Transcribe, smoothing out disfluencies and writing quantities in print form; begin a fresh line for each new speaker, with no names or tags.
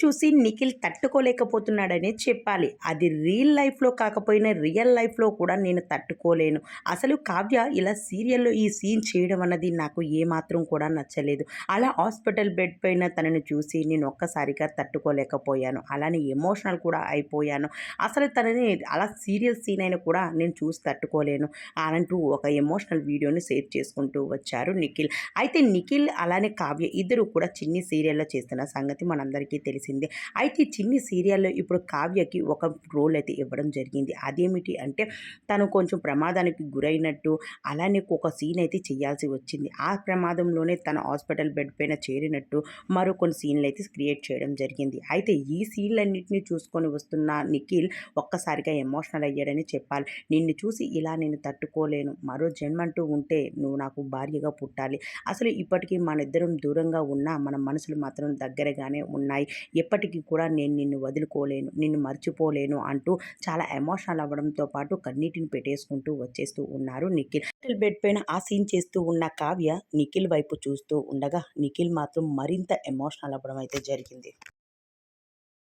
చూసి నిఖిల్ తట్టుకోలేకపోతున్నాడనే చెప్పాలి. అది రియల్ లైఫ్‌లో కాకపోయినా రియల్ లైఫ్‌లో కూడా నేను తట్టుకోలేను. అసలు కావ్య ఇలా సీరియల్‌లో ఈ సీన్ చేయడం అన్నది నాకు ఏమాత్రం కూడా నచ్చలేదు. అలా హాస్పిటల్ బెడ్ పైన తనని చూసి నేను ఒక్కసారిగా తట్టుకోలేకపోయాను. అలానే ఎమోషనల్ కూడా అయిపోయాను. అసలు తనని అలా సీరియస్ సీన్ అయినా కూడా నేను చూసి తట్టుకోలేను అంటూ ఒక ఎమోషనల్ వీడియోని షేర్ చేసుకుంటూ వచ్చారు నిఖిల్. అయితే నిఖిల్ అలానే కావ్య ఇద్దరు కూడా చిన్ని సీరియల్‌లో చేస్తున్న సంగతి మనందరికీ తెలిసిందే. అయితే చిన్ని సీరియల్‌లో ఇప్పుడు కావ్యకి ఒక రోల్ అయితే ఇవ్వడం జరిగింది. అదేమిటి అంటే తను కొంచెం ప్రమాదానికి గురైనట్టు అలానే ఒక సీన్ అయితే చేయాల్సి వచ్చింది. ఆ ప్రమాదంలోనే తను హాస్పిటల్ బెడ్ పైన చేరినట్టు మరో కొన్ని సీన్‌లయితే క్రియేట్ చేయడం జరిగింది. అయితే ఈ సీన్‌లన్నిటిని చూసుకొని వస్తున్న నిఖిల్ ఒక్కసారిగా ఎమోషనల్ అయ్యాడని చెప్పాలి. నిన్ను చూసి ఇలా నేను తట్టుకోలేను. మరో జన్మంటూ ఉంటే నువ్వు నాకు భార్యగా పుట్టాలి. అసలు ఇప్పటికీ మనిద్దరం దూరంగా ఉన్నా మన మనసులు మాత్రం దగ్గరగానే ఉన్నాయి. ఎప్పటికీ కూడా నేను నిన్ను వదులుకోలేను, నిన్ను మర్చిపోలేను అంటూ చాలా ఎమోషనల్ అవ్వడంతో పాటు కన్నీటిని పెట్టేసుకుంటూ వచ్చేస్తూ ఉన్నారు నిఖిల్. హాస్పిటల్ బెడ్ పైన ఆ సీన్ చేస్తూ ఉన్న కావ్య నిఖిల్ వైపు చూస్తూ ఉండగా నిఖిల్ మాత్రం మరింత ఎమోషనల్ అవ్వడం అయితే జరిగింది.